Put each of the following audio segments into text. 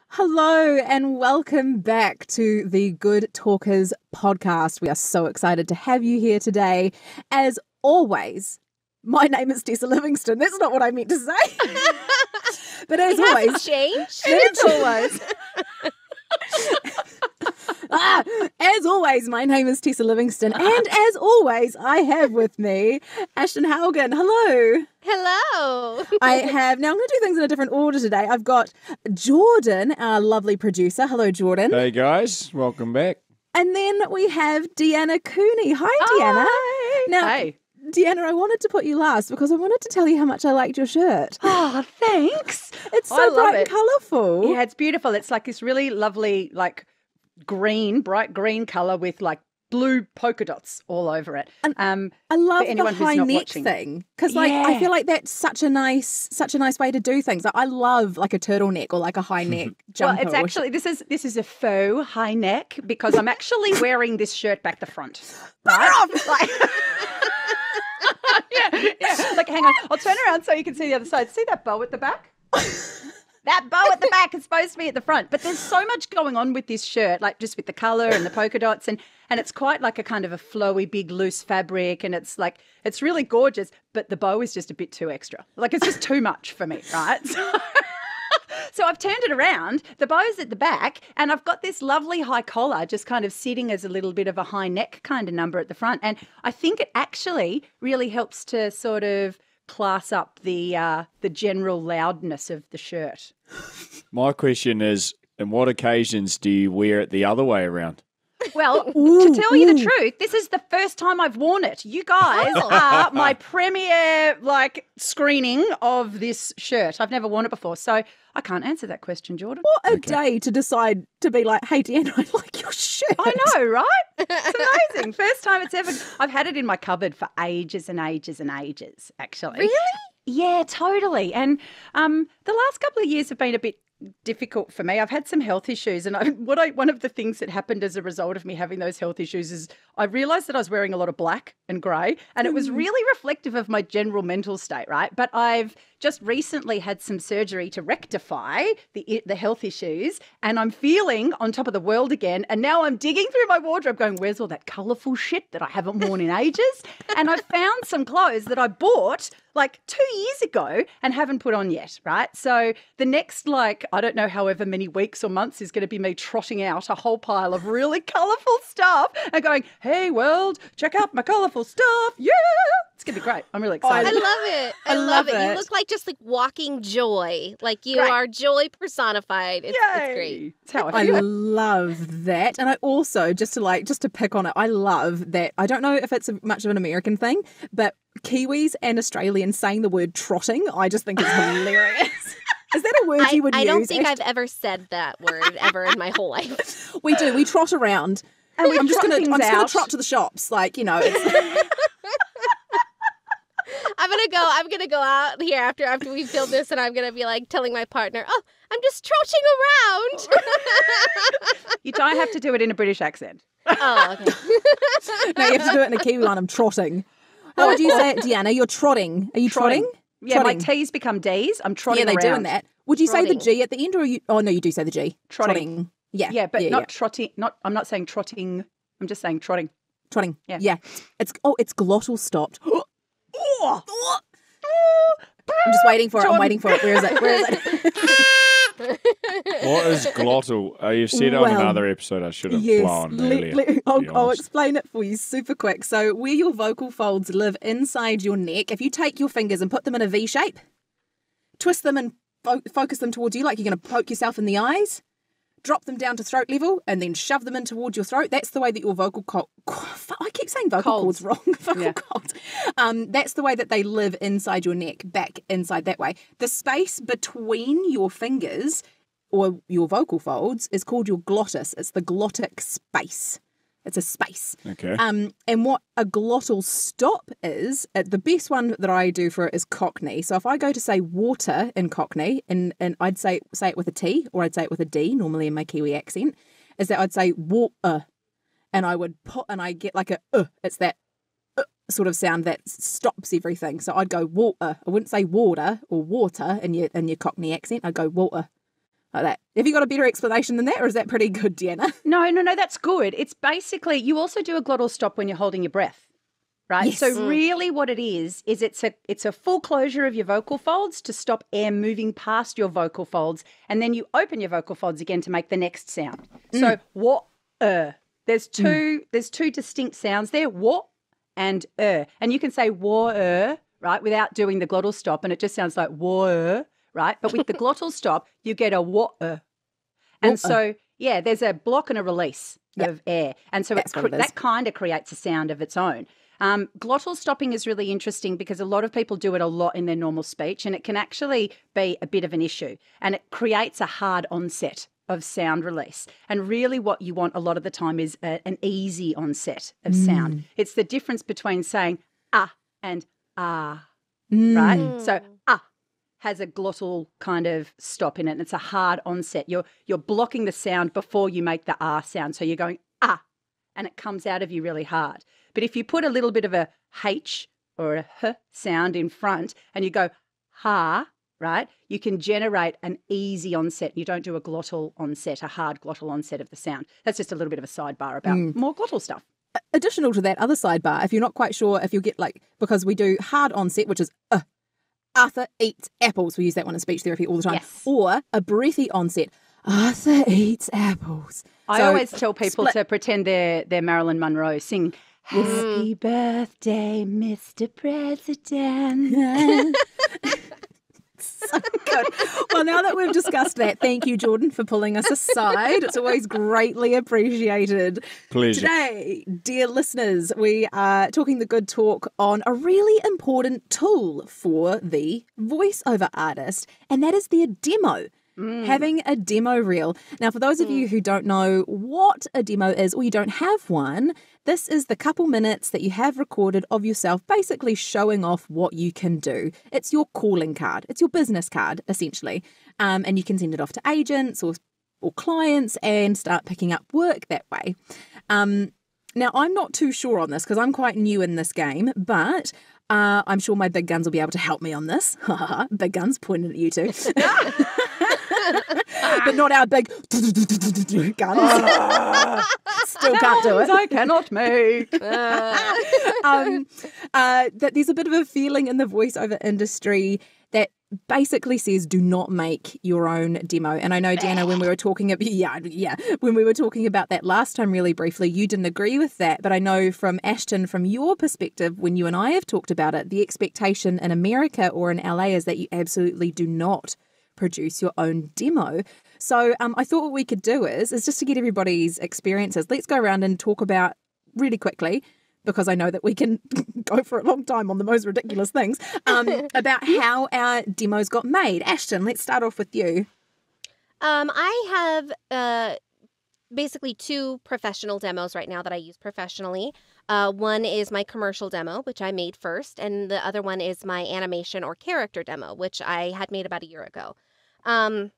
Hello and welcome back to the Good Talkers podcast. We are so excited to have you here today. As always, my name is Tessa Livingston. That's not what I meant to say. But as always, changed. It's always. As always, my name is Tessa Livingston, and as always, I have with me Ashton Haugen. Hello. Hello. I'm going to do things in a different order today. I've got Jordan, our lovely producer. Hello, Jordan. Hey guys, welcome back. And then we have Deanna Cooney. Hi, Deanna. Hi. Now, Hey. Deanna, I wanted to put you last because I wanted to tell you how much I liked your shirt. Oh, thanks. It's so I love bright and it. colourful. Yeah, it's beautiful. It's like this really lovely, like bright green colour with like blue polka dots all over it. I love for anyone the who's high not neck watching. thing because, I Yeah. feel like that's such a nice way to do things. Like, I love like a turtleneck or like a high neck jumper. Well, it's actually this is a faux high neck because I'm actually wearing this shirt back the front. Right? Like, yeah. Like, hang on, I'll turn around so you can see the other side. See that bow at the back? That bow at the back is supposed to be at the front. But there's so much going on with this shirt, like just with the colour and the polka dots. And it's quite like a kind of a flowy, big, loose fabric. And it's like, it's really gorgeous. But the bow is just a bit too extra. Like, it's just too much for me, right? So I've turned it around. The bow's at the back. And I've got this lovely high collar just kind of sitting as a little bit of a high neck kind of number at the front. And I think it actually really helps to sort of class up the general loudness of the shirt. My question is, on what occasions do you wear it the other way around? Well, to tell you the truth, this is the first time I've worn it. You guys are my premiere screening of this shirt. I've never worn it before, so I can't answer that question, Jordan. What a day to decide to be like, hey, Deanna, I like your shirt. I know, right? It's amazing. First time it's ever. I've had it in my cupboard for ages and ages and ages, actually. Really? Yeah, totally. And the last couple of years have been a bit difficult for me. I've had some health issues, and one of the things that happened as a result of me having those health issues is I realised that I was wearing a lot of black and grey, and it was really reflective of my general mental state, right? But I've just recently had some surgery to rectify the health issues, and I'm feeling on top of the world again. And now I'm digging through my wardrobe going, where's all that colourful shit that I haven't worn in ages? And I've found some clothes that I bought like 2 years ago and haven't put on yet, right? So the next, I don't know, however many weeks or months is going to be me trotting out a whole pile of really colourful stuff and going, hey, world, check out my colourful stuff. Yeah. It's going to be great. I'm really excited. I love it. I love it. You look like just like walking joy. Like you Great. are joy personified. It's great. It's how I I feel. love that. And I also, just to pick on it, I love that. I don't know if it's much of an American thing, but Kiwis and Australians saying the word trotting, I just think it's hilarious. Is that a word you would use? I don't think I've ever said that word ever in my whole life. We do. We trot around. And we I'm just trot going things to out. trot to the shops. It's, I'm gonna go out here after we film this, and I'm gonna be like telling my partner, "Oh, I'm just trotting around." You don't have to do it in a British accent. Oh, okay. no, you have to do it in a Kiwi one. I'm trotting. How would you say it, Deanna? You're trotting. Are you trotting? Yeah, Trotting. my T's become D's. I'm trotting Yeah, they around. do in that. Would you say the Trotting. G at the end, or you? Oh no, you do say the G. Trotting. Yeah. Yeah, but not trotting. I'm not saying trotting. I'm just saying trotting. Trotting. Yeah. Yeah. It's glottal stopped. I'm just waiting for it. I'm waiting for it. Where is it? What is glottal? You've said on Well, another episode I should have blown earlier. I'll explain it for you super quick. So where your vocal folds live inside your neck, if you take your fingers and put them in a V shape, twist them and focus them towards you like you're going to poke yourself in the eyes, drop them down to throat level, and then shove them in towards your throat. That's the way that your vocal I keep saying vocal cords wrong. Vocal cords. That's the way that they live inside your neck, back inside that way. The space between your fingers or your vocal folds is called your glottis. It's the glottic space. It's a space. Okay. And what a glottal stop is, the best one that I do for it is Cockney. So if I go to say water in Cockney, and I'd say it with a T, or I'd say it with a D, normally in my Kiwi accent, is that I'd say water, and I would put, and I get like a it's that sort of sound that stops everything. So I'd go water. I wouldn't say water or water in your Cockney accent. I'd go water. Like that. Have you got a better explanation than that, or is that pretty good, Deanna? No, that's good. It's basically, you also do a glottal stop when you're holding your breath, right? Yes. So really what it is it's a full closure of your vocal folds to stop air moving past your vocal folds, and then you open your vocal folds again to make the next sound. So there's two distinct sounds there, wa and and you can say wa right, without doing the glottal stop, and it just sounds like wa right? But with the glottal stop, you get a wa. And so, yeah, there's a block and a release of air. And so that kind of creates a sound of its own. Glottal stopping is really interesting because a lot of people do it a lot in their normal speech, and it can actually be a bit of an issue. And it creates a hard onset of sound release. And really what you want a lot of the time is an easy onset of sound. It's the difference between saying and right? So has a glottal kind of stop in it, and it's a hard onset. You're blocking the sound before you make the sound. So you're going and it comes out of you really hard. But if you put a little bit of a H or a H sound in front and you go ha, right, you can generate an easy onset. You don't do a glottal onset, a hard glottal onset of the sound. That's just a little bit of a sidebar about more glottal stuff. Additional to that other sidebar, if you're not quite sure if you'll get because we do hard onset, which is Arthur eats apples. We use that one in speech therapy all the time. Yes. Or a breathy onset. Arthur eats apples. I always tell people to pretend they're Marilyn Monroe. Sing, Happy Birthday, Mr. President. So good. Well, now that we've discussed that, thank you, Jordan, for pulling us aside. It's always greatly appreciated. Pleasure. Today, dear listeners, we are talking the good talk on a really important tool for the voiceover artist, and that is their demo. Having a demo reel. Now, for those of you who don't know what a demo is, or you don't have one, this is the couple minutes that you have recorded of yourself basically showing off what you can do. It's your calling card. It's your business card, essentially. And you can send it off to agents or clients and start picking up work that way. Now, I'm not too sure on this because I'm quite new in this game, but I'm sure my big guns will be able to help me on this. Big guns pointing at you two. But not our big guns. Still can't do it. I cannot make. That there's a bit of a feeling in the voiceover industry that basically says do not make your own demo. And I know, Deanna, when we were talking about when we were talking about that last time really briefly, you didn't agree with that. But I know from Ashton, from your perspective, when you and I have talked about it, the expectation in America or in LA is that you absolutely do not produce your own demo. So I thought what we could do is just to get everybody's experiences, let's go around and talk about really quickly, because I know that we can go for a long time on the most ridiculous things, about how our demos got made. Ashton, let's start off with you. I have basically two professional demos right now that I use professionally. One is my commercial demo, which I made first, and the other one is my animation or character demo, which I had made about a year ago. I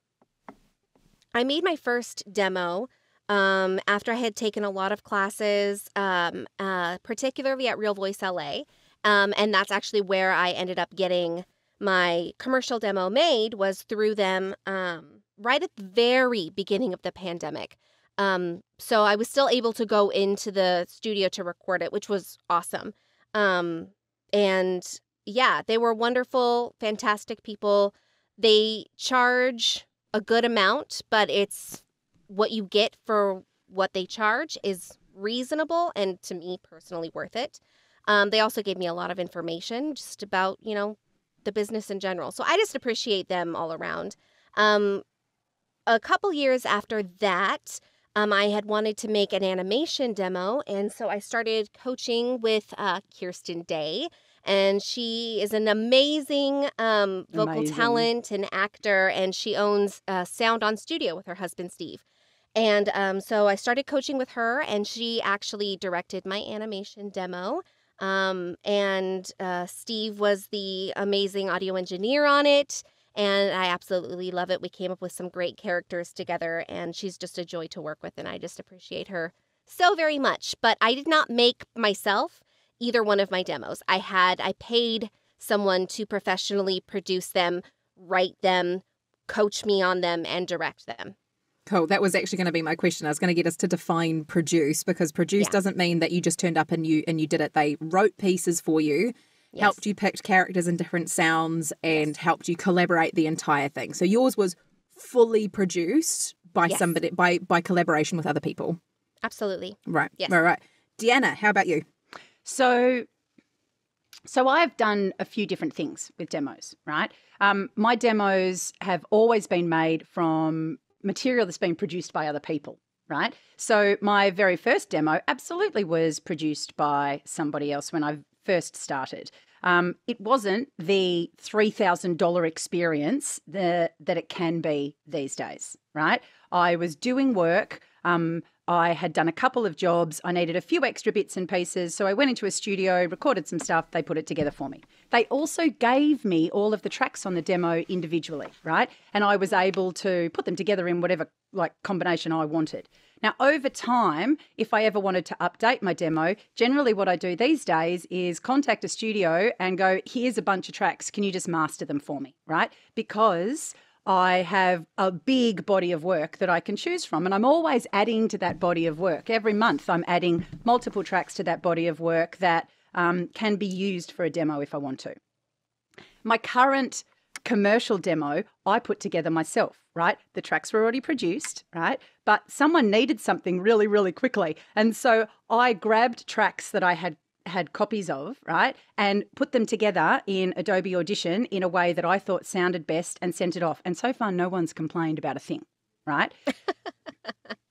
made my first demo after I had taken a lot of classes, particularly at Real Voice LA. And that's actually where I ended up getting my commercial demo made, was through them right at the very beginning of the pandemic. So I was still able to go into the studio to record it, which was awesome. And yeah, they were wonderful, fantastic people. They charge a good amount, but it's what you get for what they charge is reasonable and, to me, personally worth it. They also gave me a lot of information just about, the business in general. So I just appreciate them all around. A couple years after that, I had wanted to make an animation demo, and so I started coaching with Kirsten Day. And she is an amazing vocal talent and actor, and she owns Sound On Studio with her husband, Steve. And so I started coaching with her, and she actually directed my animation demo. And Steve was the amazing audio engineer on it, and I absolutely love it. We came up with some great characters together, and she's just a joy to work with, and I just appreciate her so very much. But I did not make myself either one of my demos. I paid someone to professionally produce them, write them, coach me on them and direct them. Cool. That was actually going to be my question. I was going to get us to define produce, because produce doesn't mean that you just turned up and you did it. They wrote pieces for you, helped you pick characters and different sounds, and helped you collaborate the entire thing. So yours was fully produced by somebody, by collaboration with other people. Absolutely. Right. Yes. Right. Deanna, how about you? So I've done a few different things with demos, right? My demos have always been made from material that's been produced by other people, right? So my very first demo absolutely was produced by somebody else when I first started. It wasn't the $3,000 experience that it can be these days, right? I was doing work. I had done a couple of jobs. I needed a few extra bits and pieces. So I went into a studio, recorded some stuff. They put it together for me. They also gave me all of the tracks on the demo individually, right? And I was able to put them together in whatever combination I wanted. Now, over time, if I ever wanted to update my demo, generally what I do these days is contact a studio and go, here's a bunch of tracks. Can you just master them for me, right? Because I have a big body of work that I can choose from, and I'm always adding to that body of work. Every month I'm adding multiple tracks to that body of work that can be used for a demo if I want to. My current commercial demo, I put together myself, right? The tracks were already produced, right? But someone needed something really, really quickly. And so I grabbed tracks that I had copies of, right, and put them together in Adobe Audition in a way that I thought sounded best and sent it off. And so far, no one's complained about a thing, right?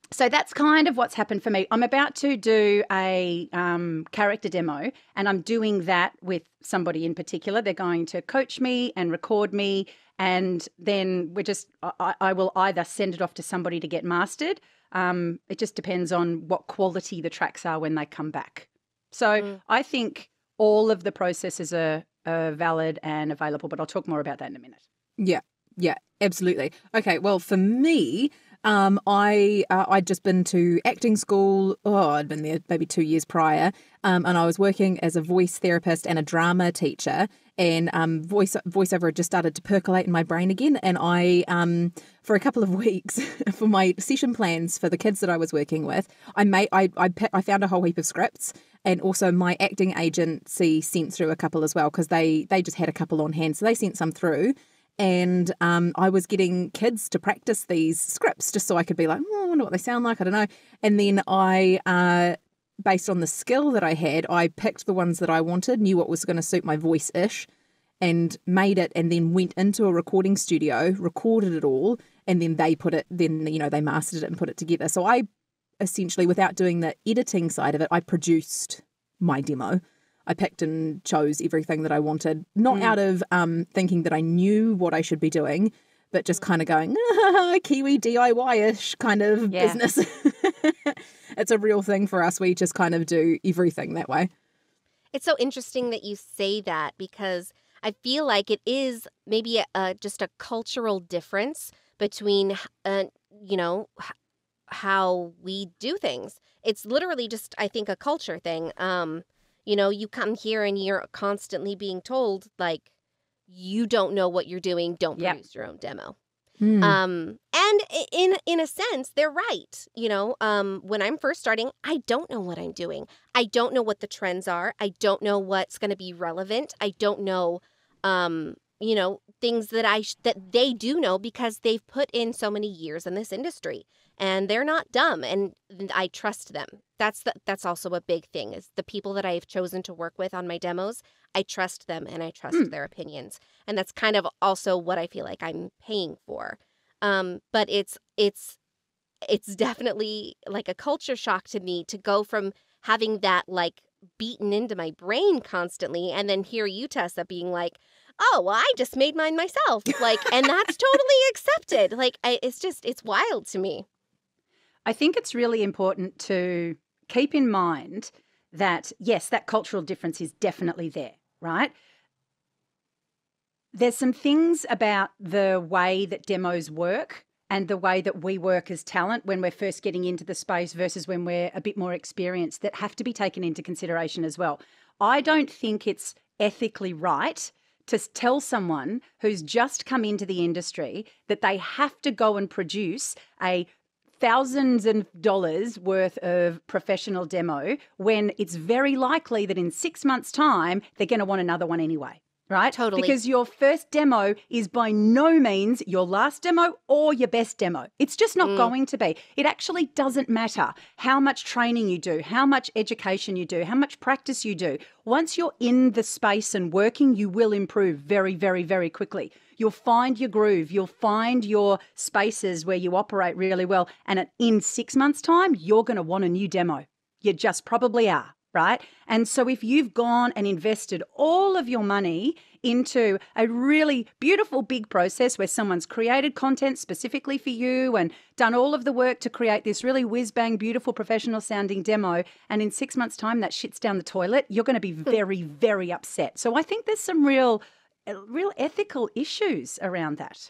So that's kind of what's happened for me. I'm about to do a character demo, and I'm doing that with somebody in particular. They're going to coach me and record me, and then I will either send it off to somebody to get mastered. It just depends on what quality the tracks are when they come back. So I think all of the processes are valid and available, but I'll talk more about that in a minute. Yeah, absolutely. Okay, well, for me, I'd just been to acting school. I'd been there maybe 2 years prior, and I was working as a voice therapist and a drama teacher. And voiceover had just started to percolate in my brain again. And I, for a couple of weeks, for my session plans for the kids that I was working with, I found a whole heap of scripts. And also my acting agency sent through a couple as well, because they just had a couple on hand. So they sent some through. And I was getting kids to practice these scripts just so I could be like, I wonder what they sound like. I don't know. And then I, based on the skill that I had, I picked the ones that I wanted, knew what was going to suit my voice-ish, and made it, and then went into a recording studio, recorded it all, and then they mastered it and put it together. So I essentially, without doing the editing side of it, I produced my demo. I picked and chose everything that I wanted, not out of thinking that I knew what I should be doing, but just kind of going, Kiwi DIY-ish kind of business. It's a real thing for us. We just kind of do everything that way. It's so interesting that you say that, because I feel like it is maybe just a cultural difference between, how we do things. It's literally just, I think, a culture thing. You come here and you're constantly being told, like, you don't know what you're doing. Don't produce your own demo. And in a sense, they're right. When I'm first starting, I don't know what I'm doing. I don't know what the trends are. I don't know what's going to be relevant. I don't know, things that they do know, because they've put in so many years in this industry, and they're not dumb, and I trust them. That's also a big thing, is the people that I have chosen to work with on my demos. I trust them, and I trust their opinions, and that's kind of also what I feel like I'm paying for. But it's definitely like a culture shock to me to go from having that like beaten into my brain constantly, and then hear you, Tessa, being like, oh, well, I just made mine myself. Like, and that's totally accepted. Like, it's wild to me. I think it's really important to keep in mind that, yes, that cultural difference is definitely there, right? There's some things about the way that demos work and the way that we work as talent when we're first getting into the space versus when we're a bit more experienced that have to be taken into consideration as well. I don't think it's ethically right to tell someone who's just come into the industry that they have to go and produce a thousands of dollars worth of professional demo when it's very likely that in 6 months' time, they're going to want another one anyway, right? Totally. Because your first demo is by no means your last demo or your best demo. It's just not going to be. It actually doesn't matter how much training you do, how much education you do, how much practice you do. Once you're in the space and working, you will improve very, very, very quickly. You'll find your groove. You'll find your spaces where you operate really well. And in 6 months' time, you're going to want a new demo. You just probably are, right? And so if you've gone and invested all of your money into a really beautiful big process where someone's created content specifically for you and done all of the work to create this really whiz-bang, beautiful, professional sounding demo, and in 6 months' time that shit's down the toilet, you're going to be very, very upset. So I think there's some real ethical issues around that.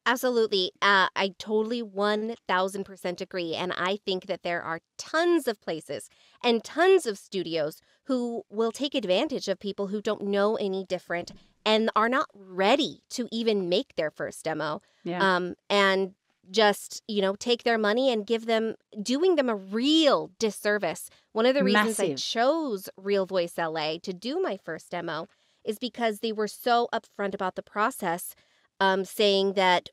Absolutely. I totally 1000% agree. And I think that there are tons of places and tons of studios who will take advantage of people who don't know any different and are not ready to even make their first demo. Yeah. And just, take their money and doing them a real disservice. One of the reasons I Massive. chose Real Voice LA to do my first demo is because they were so upfront about the process, saying that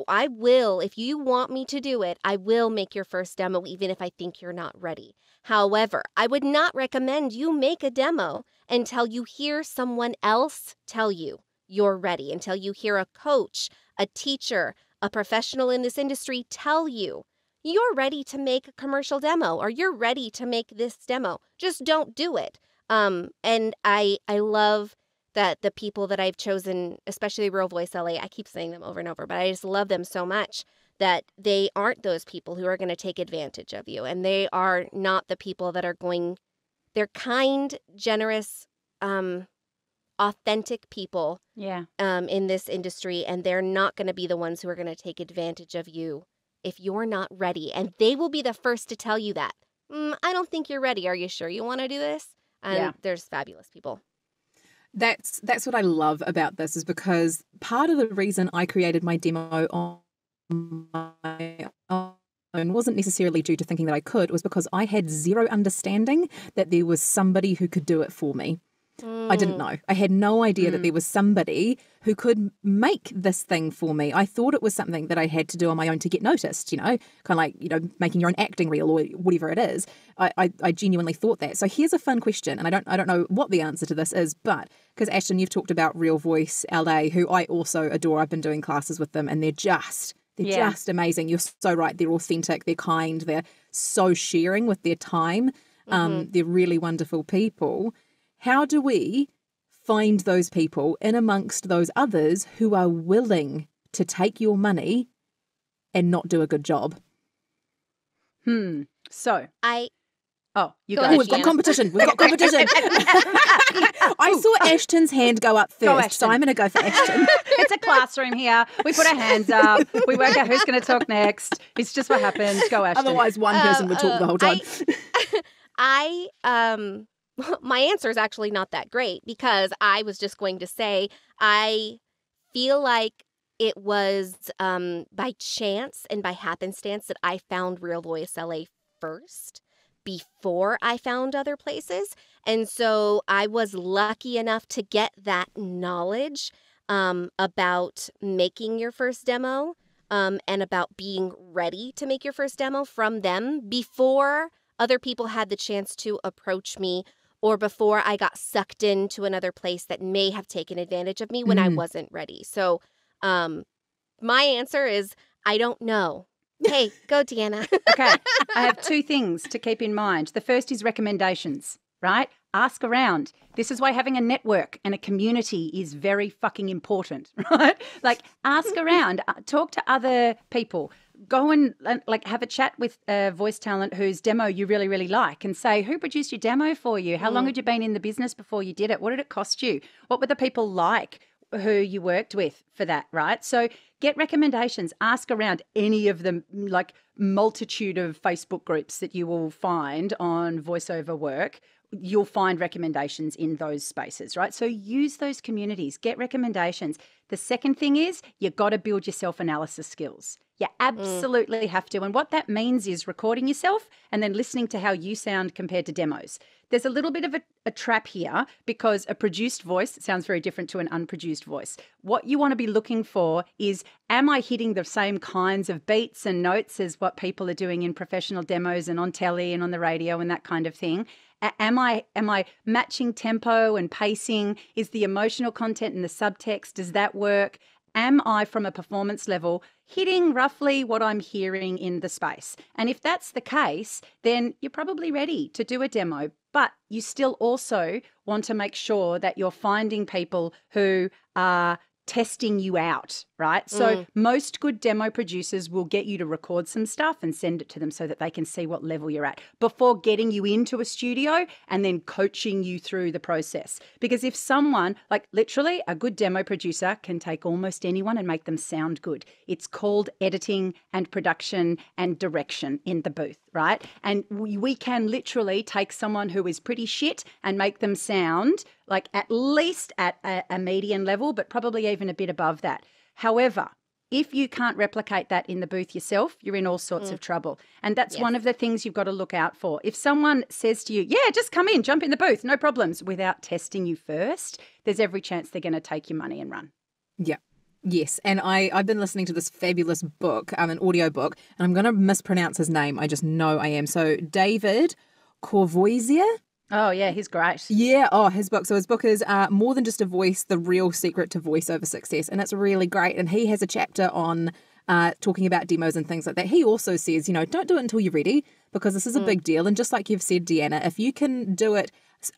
I will, if you want me to do it, I will make your first demo even if I think you're not ready. However, I would not recommend you make a demo until you hear someone else tell you you're ready, until you hear a coach, a teacher, a professional in this industry tell you you're ready to make a commercial demo or you're ready to make this demo. Just don't do it. And I love that the people that I've chosen, especially Real Voice LA, I keep saying them over and over, but I just love them so much that they aren't those people who are going to take advantage of you. And they are not the people that are they're kind, generous, authentic people in this industry. And they're not going to be the ones who are going to take advantage of you if you're not ready. And they will be the first to tell you that. I don't think you're ready. Are you sure you want to do this? And there's fabulous people. That's what I love about this, is because part of the reason I created my demo on my own wasn't necessarily due to thinking that I could. It was because I had zero understanding that there was somebody who could do it for me. I didn't know. I had no idea that there was somebody who could make this thing for me. I thought it was something that I had to do on my own to get noticed, kind of like, making your own acting reel or whatever it is. I genuinely thought that. So here's a fun question, and I don't know what the answer to this is, but because Ashton, you've talked about Real Voice LA, who I also adore. I've been doing classes with them, and they're just amazing. You're so right. They're authentic. They're kind. They're so sharing with their time. They're really wonderful people. How do we find those people in amongst those others who are willing to take your money and not do a good job? So you Go go. ahead, We've got Deanna. competition. We've got competition. I saw Ashton's hand go up first, Ashton. so I'm going to go for Ashton. It's a classroom here. We put our hands up. We work out who's going to talk next. It's just what happens. Go, Ashton. Otherwise, one person would talk the whole time. My answer is actually not that great, because I was just going to say I feel like it was by chance and by happenstance that I found Real Voice LA first before I found other places. And so I was lucky enough to get that knowledge about making your first demo and about being ready to make your first demo from them before other people had the chance to approach me, or before I got sucked into another place that may have taken advantage of me when I wasn't ready. So my answer is I don't know. Hey, go, Deanna. Okay. I have two things to keep in mind. The first is recommendations, right? Ask around. This is why having a network and a community is very fucking important, right? Like, ask around, talk to other people. Go and have a chat with a voice talent whose demo you really, really like, and say, who produced your demo for you? How long had you been in the business before you did it? What did it cost you? What were the people like who you worked with for that, right? So get recommendations, ask around any of the multitude of Facebook groups that you will find on voiceover work. you'll find recommendations in those spaces, right? So use those communities, get recommendations. The second thing is you've got to build your self-analysis skills. You absolutely have to. And what that means is recording yourself and then listening to how you sound compared to demos. There's a little bit of a trap here because a produced voice sounds very different to an unproduced voice. What you want to be looking for is, am I hitting the same kinds of beats and notes as what people are doing in professional demos and on telly and on the radio and that kind of thing? Am I matching tempo and pacing? Is the emotional content and the subtext, does that work? Am I, from a performance level, hitting roughly what I'm hearing in the space? And if that's the case, then you're probably ready to do a demo. But you still also want to make sure that you're finding people who are testing you out, right? So most good demo producers will get you to record some stuff and send it to them so that they can see what level you're at before getting you into a studio and then coaching you through the process. Because if someone, like literally a good demo producer can take almost anyone and make them sound good. It's called editing and production and direction in the booth, right? And we can literally take someone who is pretty shit and make them sound like at least at a median level, but probably even a bit above that. However, if you can't replicate that in the booth yourself, you're in all sorts of trouble. And that's one of the things you've got to look out for. If someone says to you, yeah, just come in, jump in the booth, no problems, without testing you first, there's every chance they're going to take your money and run. Yeah. Yes, and I've been listening to this fabulous book, an audio book, and I'm going to mispronounce his name. I just know I am. So David Corvoisier. Oh, yeah, he's great. Yeah, his book. So his book is More Than Just a Voice, The Real Secret to Voiceover Success. And it's really great. And he has a chapter on talking about demos and things like that. He also says, don't do it until you're ready because this is a big deal. And just like you've said, Deanna, if you can do it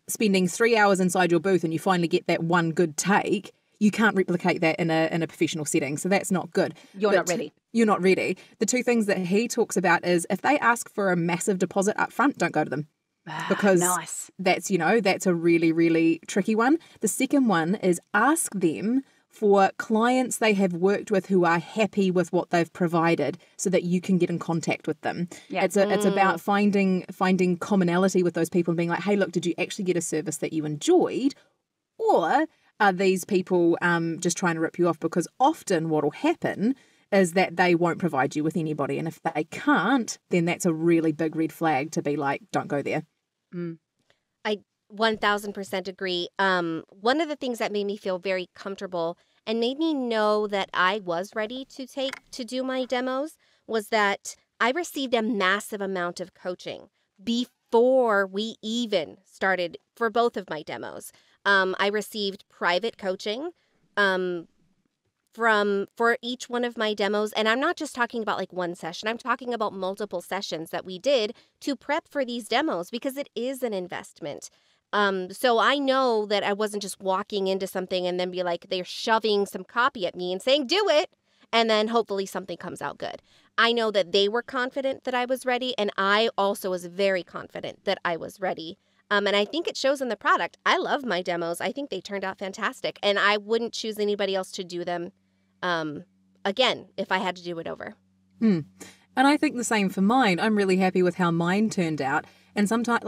spending 3 hours inside your booth and you finally get that one good take, you can't replicate that in a professional setting. So that's not good. You're not ready. You're not ready. The two things that he talks about is if they ask for a massive deposit up front, don't go to them. Because that's a really, really tricky one. The second one is ask them for clients they have worked with who are happy with what they've provided so that you can get in contact with them. Yeah. It's about finding commonality with those people and being like, hey, look, did you actually get a service that you enjoyed? Or are these people just trying to rip you off? Because often what will happen is that they won't provide you with anybody. And if they can't, then that's a really big red flag to be like, don't go there. I 1000% agree. One of the things that made me feel very comfortable and made me know that I was ready to do my demos was that I received a massive amount of coaching before we even started for both of my demos. I received private coaching for each one of my demos. And I'm not just talking about like one session. I'm talking about multiple sessions that we did to prep for these demos because it is an investment. So I know that I wasn't just walking into something and then be like, they're shoving some copy at me and saying, do it. And then hopefully something comes out good. I know that they were confident that I was ready. And I also was very confident that I was ready. And I think it shows in the product. I love my demos. I think they turned out fantastic. And I wouldn't choose anybody else to do them again if I had to do it over. And I think the same for mine. I'm really happy with how mine turned out. And sometimes,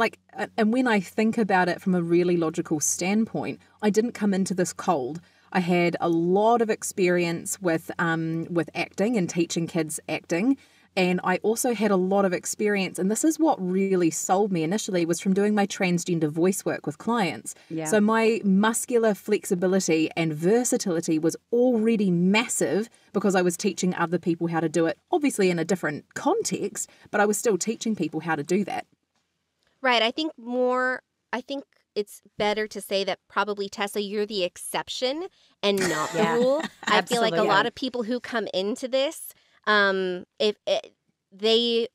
and when I think about it from a really logical standpoint, I didn't come into this cold. I had a lot of experience with acting and teaching kids acting. And I also had a lot of experience, and this is what really sold me initially, was from doing my transgender voice work with clients. Yeah. So my muscular flexibility and versatility was already massive because I was teaching other people how to do it, obviously in a different context, but I was still teaching people how to do that. Right. I think it's better to say that probably, Tessa, you're the exception and not the rule. I feel like a lot of people who come into this, they,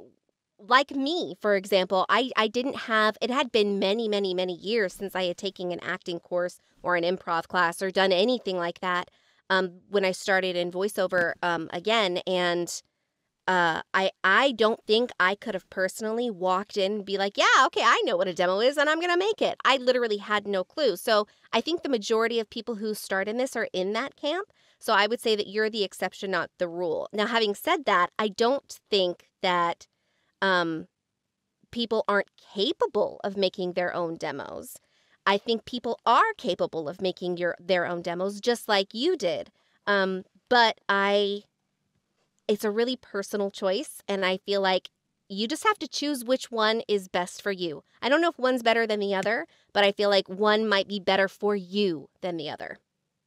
like me, for example, I didn't have, it had been many, many, many years since I had taken an acting course or an improv class or done anything like that when I started in voiceover again. And I don't think I could have personally walked in and be like, yeah, okay, I know what a demo is and I'm going to make it. I literally had no clue. So I think the majority of people who start in this are in that camp. So I would say that you're the exception, not the rule. Now, having said that, I don't think that people aren't capable of making their own demos. I think people are capable of making their own demos, just like you did. But it's a really personal choice, and I feel like you just have to choose which one is best for you. I don't know if one's better than the other, but I feel like one might be better for you than the other.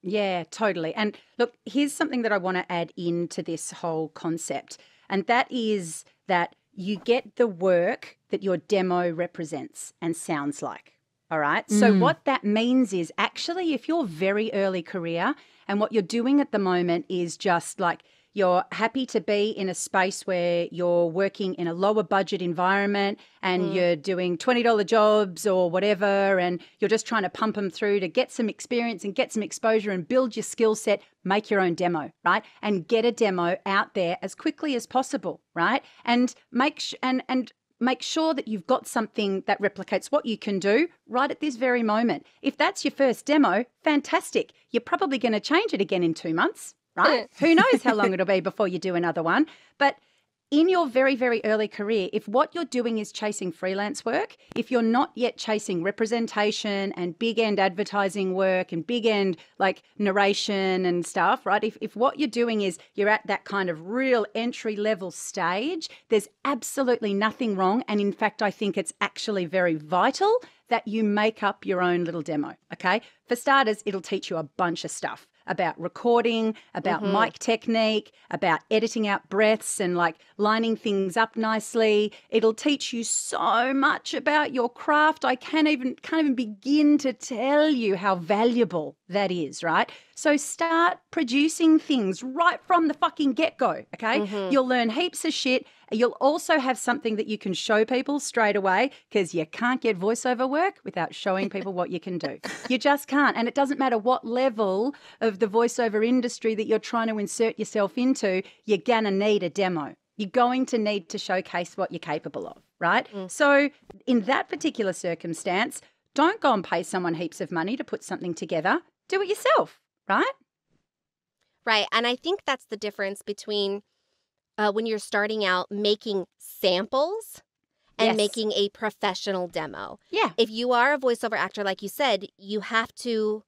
Yeah, totally. And look, here's something that I want to add into this whole concept, and that is that you get the work that your demo represents and sounds like. All right. So what that means is actually if you're very early career and what you're doing at the moment is just like you're happy to be in a space where you're working in a lower budget environment and you're doing $20 jobs or whatever, and you're just trying to pump them through to get some experience and get some exposure and build your skill set, make your own demo, right? And get a demo out there as quickly as possible, right? And make sure that you've got something that replicates what you can do right at this very moment. If that's your first demo, fantastic. You're probably going to change it again in 2 months, right? Who knows how long it'll be before you do another one. But in your very, very early career, if what you're doing is chasing freelance work, if you're not yet chasing representation and big end advertising work and big end like narration and stuff, right? If what you're doing is you're at that kind of real entry level stage, there's absolutely nothing wrong. And in fact, I think it's actually very vital that you make up your own little demo, okay? For starters, it'll teach you a bunch of stuff about recording, about mic technique, about editing out breaths and like lining things up nicely. It'll teach you so much about your craft. I can't even begin to tell you how valuable that is, right? So start producing things right from the fucking get-go, okay? You'll learn heaps of shit. You'll also have something that you can show people straight away because you can't get voiceover work without showing people what you can do. You just can't. And it doesn't matter what level of the voiceover industry that you're trying to insert yourself into, you're going to need a demo. You're going to need to showcase what you're capable of, right? So in that particular circumstance, don't go and pay someone heaps of money to put something together. Do it yourself, right? Right. And I think that's the difference between when you're starting out making samples and making a professional demo. Yeah. If you are a voiceover actor, like you said, you have to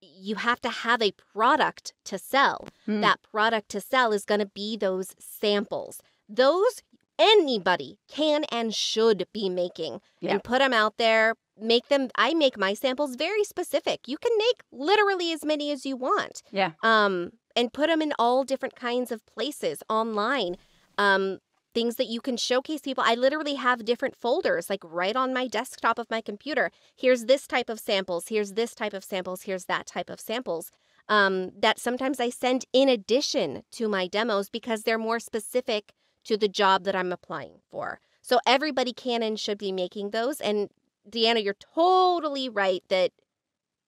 have a product to sell. That product to sell is going to be those samples. Those anybody can and should be making and put them out there. I make my samples very specific. You can make literally as many as you want. Yeah. And put them in all different kinds of places online. Things that you can showcase people. I literally have different folders like right on my desktop of my computer. Here's this type of samples. Here's this type of samples. Here's that type of samples. That sometimes I send in addition to my demos because they're more specific to the job that I'm applying for. So everybody can and should be making those. And Deanna, you're totally right that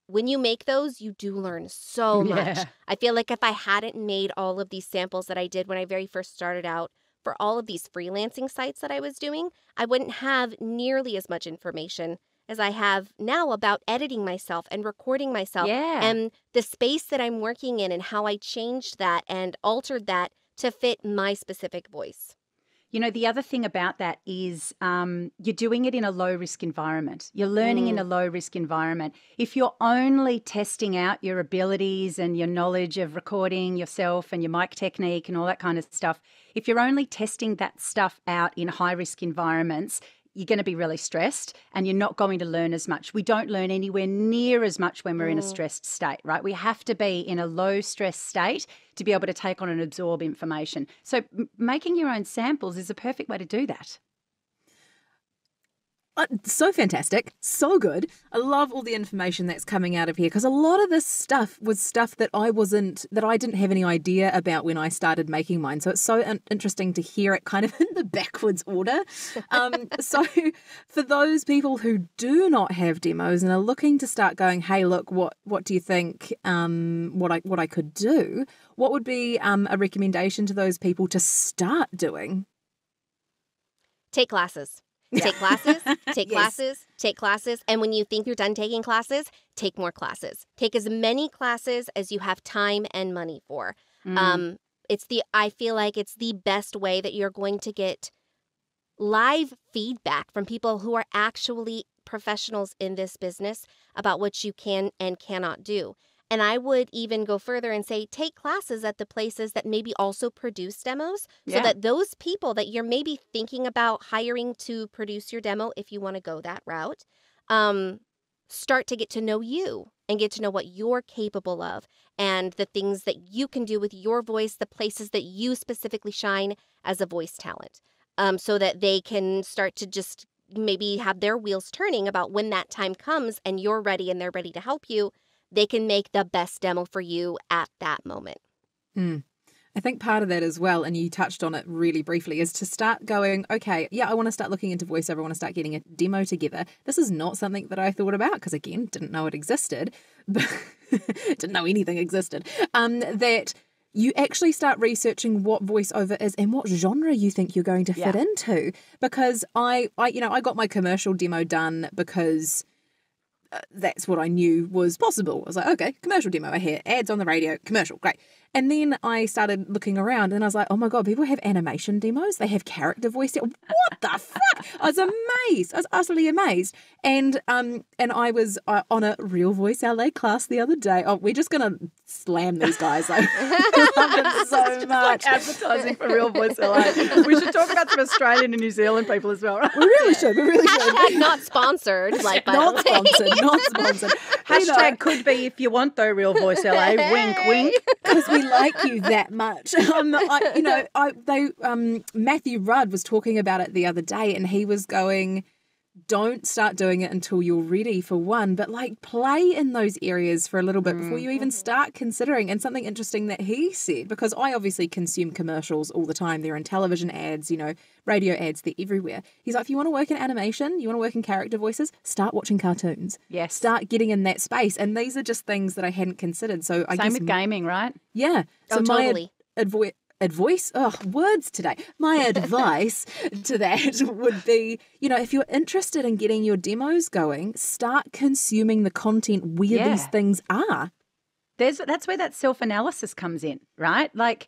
when you make those, you do learn so much. I feel like if I hadn't made all of these samples that I did when I very first started out for all of these freelancing sites that I was doing, I wouldn't have nearly as much information as I have now about editing myself and recording myself and the space that I'm working in and how I changed that and altered that to fit my specific voice. You know, the other thing about that is you're doing it in a low-risk environment. You're learning in a low-risk environment. If you're only testing out your abilities and your knowledge of recording yourself and your mic technique and all that kind of stuff, if you're only testing that stuff out in high-risk environments, you're going to be really stressed and you're not going to learn as much. We don't learn anywhere near as much when we're in a stressed state, right? We have to be in a low stress state to be able to take on and absorb information. So making your own samples is a perfect way to do that. So fantastic. So good. I love all the information that's coming out of here because a lot of this stuff was stuff that I didn't have any idea about when I started making mine. So it's so interesting to hear it kind of in the backwards order. So for those people who do not have demos and are looking to start going, hey, look, what do you think what I could do? What would be a recommendation to those people to start doing? Take classes. Take classes, take classes, take classes. And when you think you're done taking classes, take more classes. Take as many classes as you have time and money for. I feel like it's the best way that you're going to get live feedback from people who are actually professionals in this business about what you can and cannot do. And I would even go further and say, take classes at the places that maybe also produce demos so that those people that you're maybe thinking about hiring to produce your demo, if you want to go that route, start to get to know you and get to know what you're capable of and the things that you can do with your voice, the places that you specifically shine as a voice talent, so that they can start to just maybe have their wheels turning about when that time comes and you're ready and they're ready to help you. They can make the best demo for you at that moment. I think part of that as well, and you touched on it really briefly, is to start going, okay, yeah, I want to start looking into voiceover. I want to start getting a demo together. This is not something that I thought about because, again, didn't know it existed, but didn't know anything existed. That you actually start researching what voiceover is and what genre you think you're going to fit into. Because I got my commercial demo done because that's what I knew was possible. I was like, okay, commercial demo. I hear ads on the radio, commercial, great. And then I started looking around and I was like, oh my God, people have animation demos. They have character voice. What the fuck? I was amazed. I was utterly amazed. And I was on a Real Voice LA class the other day. Oh, we're just going to slam these guys. I love them so much. Like advertising for Real Voice LA. We should talk about some Australian and New Zealand people as well, right? We really should. Hashtag not sponsored. Like, by Not the way. sponsored. Not sponsored. Hashtag could be if you want though, Real Voice LA. Wink, wink. Because we like you that much. Matthew Rudd was talking about it the other day and he was going, don't start doing it until you're ready for one, but like play in those areas for a little bit before you even start considering. And something interesting that he said, because I obviously consume commercials all the time. They're in television ads, radio ads, they're everywhere. He's like, if you want to work in animation, you want to work in character voices, start watching cartoons. Yes. Start getting in that space. And these are just things that I hadn't considered. So I guess Same with gaming, right? Yeah. So totally. Words today. My advice to that would be, if you're interested in getting your demos going, start consuming the content where these things are. That's where that self-analysis comes in, right? Like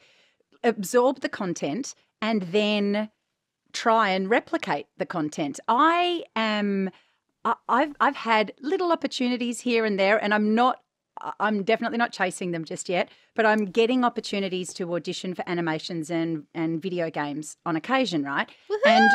absorb the content and then try and replicate the content. I've had little opportunities here and there, and I'm definitely not chasing them just yet, but I'm getting opportunities to audition for animations and video games on occasion, right? Woohoo! And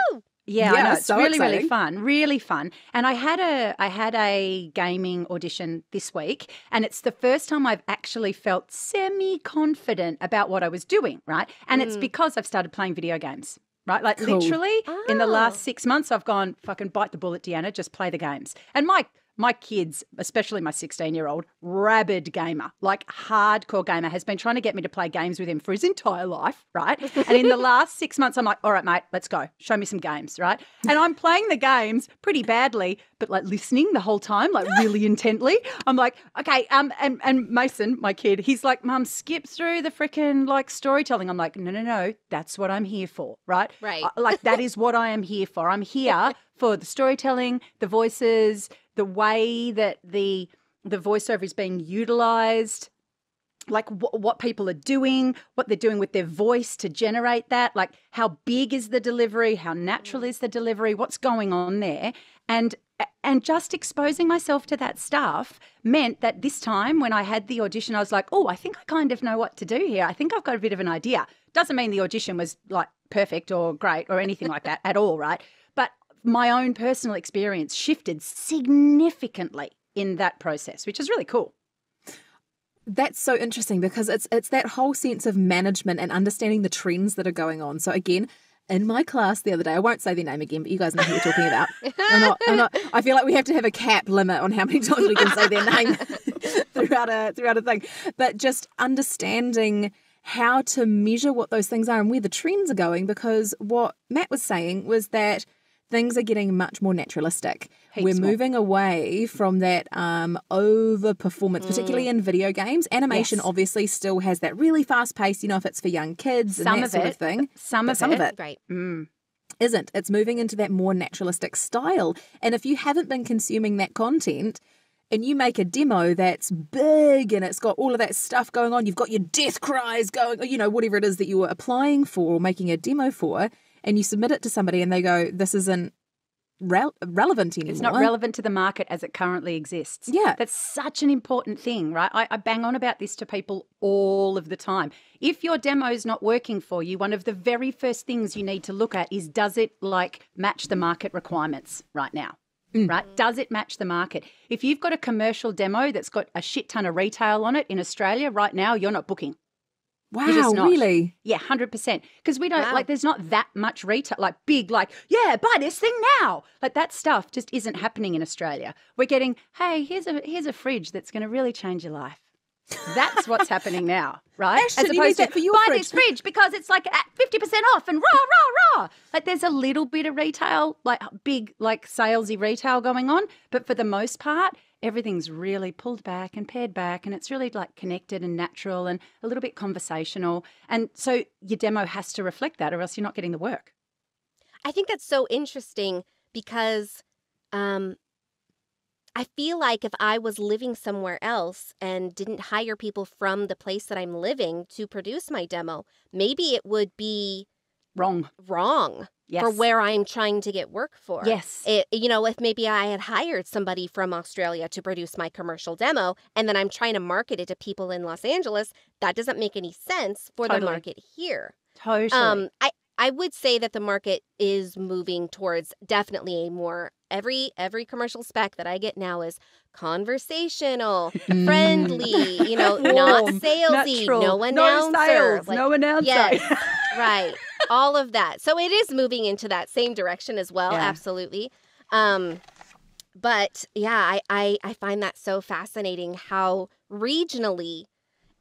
yeah, I know, it's so really, exciting. really fun. And I had a gaming audition this week, and it's the first time I've actually felt semi-confident about what I was doing, right? And it's because I've started playing video games. Right, like Cool. literally in the last 6 months, I've gone, fucking bite the bullet, Deanna, just play the games. And my kids, especially my 16-year-old, rabid gamer, like hardcore gamer, has been trying to get me to play games with him for his entire life, right? And in the last 6 months, I'm like, all right, mate, let's go. Show me some games, right? And I'm playing the games pretty badly, but like listening the whole time, like really intently. I'm like, okay, and Mason, my kid, he's like, Mum, skip through the freaking like storytelling. I'm like, no, that's what I'm here for, right? Right. Like that is what I am here for. I'm here for the storytelling, the voices, the way that the voiceover is being utilized, like what people are doing, what they're doing with their voice to generate that, like how big is the delivery, how natural is the delivery, what's going on there. And just exposing myself to that stuff meant that this time when I had the audition, I was like, oh, I think I kind of know what to do here. I think I've got a bit of an idea. Doesn't mean the audition was like perfect or great or anything like that at all, right? But my own personal experience shifted significantly in that process, which is really cool. That's so interesting because it's that whole sense of management and understanding the trends that are going on. So again, in my class the other day, I won't say their name again, but you guys know who we're talking about. I'm not. I feel like we have to have a cap limit on how many times we can say their name throughout a thing. But just understanding how to measure what those things are and where the trends are going, because what Matt was saying was that things are getting much more naturalistic. We're moving away from that over performance, particularly in video games. Animation obviously still has that really fast pace, if it's for young kids and that sort of thing. Some of it. Right. Isn't. It's moving into that more naturalistic style. And if you haven't been consuming that content and you make a demo that's big and it's got all of that stuff going on, you've got your death cries going, whatever it is that you were applying for or making a demo for, and you submit it to somebody and they go, this isn't relevant anymore. It's not relevant to the market as it currently exists. Yeah. That's such an important thing, right? I bang on about this to people all of the time. If your demo is not working for you, one of the very first things you need to look at is, does it match the market requirements right now? Right? Does it match the market? If you've got a commercial demo that's got a shit ton of retail on it in Australia right now, you're not booking. Wow, You're just not. really? Yeah, 100%. Because we don't, there's not that much retail, big, yeah, buy this thing now. That stuff just isn't happening in Australia. We're getting, hey, here's a fridge that's going to really change your life. That's what's happening now, right? Ashton, you need that for your buy fridge. this fridge because it's at 50% off and rah. There's a little bit of retail, big, salesy retail going on. But for the most part, everything's really pulled back and pared back, and it's really connected and natural and a little bit conversational. And so your demo has to reflect that, or else you're not getting the work. I think that's so interesting because I feel like if I was living somewhere else and didn't hire people from the place that I'm living to produce my demo, maybe it would be Wrong. Yes. For where I'm trying to get work for. Yes. If maybe I had hired somebody from Australia to produce my commercial demo, and then I'm trying to market it to people in Los Angeles, that doesn't make any sense for the market here. Totally. I would say that the market is moving towards definitely a more every commercial spec that I get now is conversational, friendly, not salesy, natural, no announcer. No sales, no announcer. Yes, right. All of that. So it is moving into that same direction as well, absolutely. But yeah, I find that so fascinating how regionally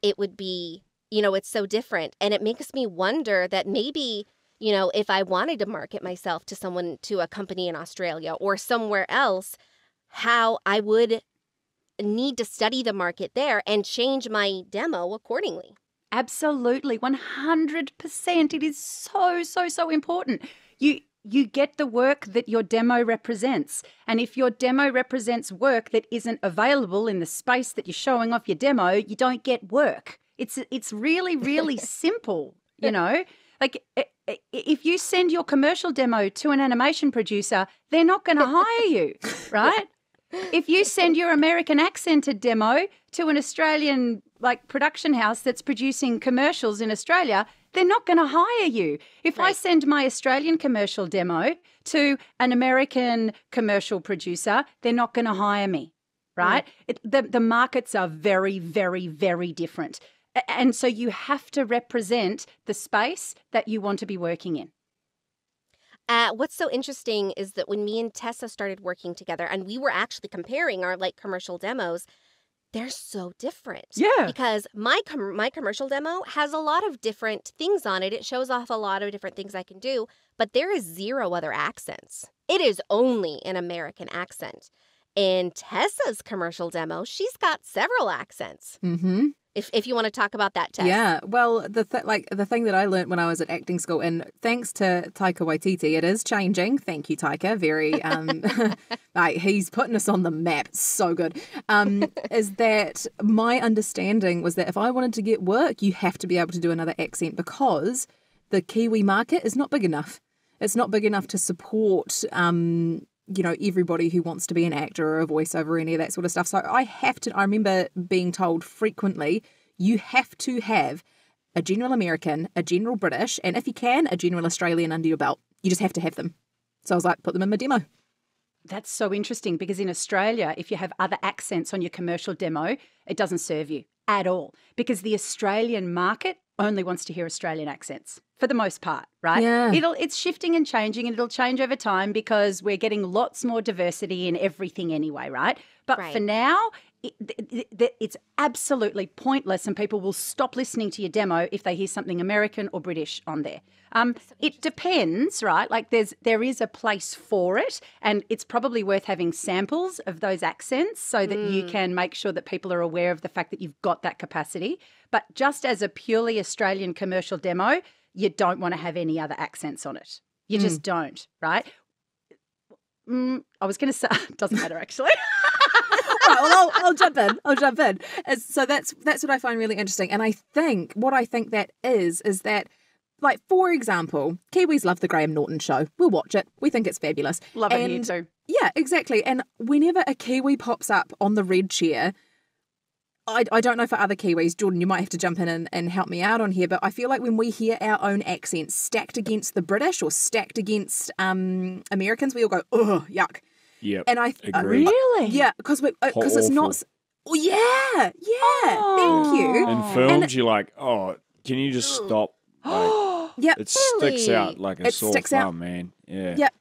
it would be, it's so different. And it makes me wonder that maybe, if I wanted to market myself to a company in Australia or somewhere else, how I would need to study the market there and change my demo accordingly. Absolutely, 100%. It is so important. You get the work that your demo represents. And if your demo represents work that isn't available in the space that you're showing off your demo, you don't get work. It's really, really simple, if you send your commercial demo to an animation producer, they're not going to hire you, right? If you send your American accented demo to an Australian production house that's producing commercials in Australia, they're not going to hire you. If I send my Australian commercial demo to an American commercial producer, they're not going to hire me, right? The markets are very, very, very different. And so you have to represent the space that you want to be working in. What's so interesting is that when me and Tessa started working together and we were actually comparing our commercial demos, they're so different. Yeah. Because my commercial demo has a lot of different things on it. It shows off a lot of different things I can do, but there is 0 other accents. It is only an American accent. In Tessa's commercial demo, she's got several accents. Mm-hmm. If you want to talk about that, Tess. Yeah, well, the thing that I learned when I was at acting school, and thanks to Taika Waititi, it is changing. Thank you, Taika. Very, he's putting us on the map. So good. Is that my understanding was that if I wanted to get work, you have to be able to do another accent because the Kiwi market is not big enough. It's not big enough to support everybody who wants to be an actor or a voiceover or any of that sort of stuff. So I remember being told frequently, you have to have a general American, a general British, and if you can, a general Australian under your belt. You just have to have them. So I was like, put them in my demo. That's so interesting because in Australia, if you have other accents on your commercial demo, it doesn't serve you at all because the Australian market only wants to hear Australian accents for the most part, right? Yeah. It's shifting and changing, and it'll change over time because we're getting lots more diversity in everything anyway, right? But for now, it's absolutely pointless, and people will stop listening to your demo if they hear something American or British on there. It depends, right? There is a place for it, and it's probably worth having samples of those accents so that you can make sure that people are aware of the fact that you've got that capacity. But just as a purely Australian commercial demo, you don't want to have any other accents on it. You just don't, right? I was going to say, doesn't matter actually. Right, well, I'll jump in. So that's what I find really interesting. And I think that is that like, for example, Kiwis love the Graham Norton show. We'll watch it. We think it's fabulous. Love it here too. Yeah, exactly. And whenever a Kiwi pops up on the red chair, I don't know for other Kiwis, Jordan, you might have to jump in and help me out on here, but I feel like when we hear our own accents stacked against the British or stacked against Americans, we all go, ugh, yuck. Yep. And I agree. Really? Yeah, because it's not. Oh, yeah, Oh. thank you. In films, you're like, oh, can you just stop? Like, Yep. it sticks out like a It sore sticks out. thumb, man. Yeah. Yep.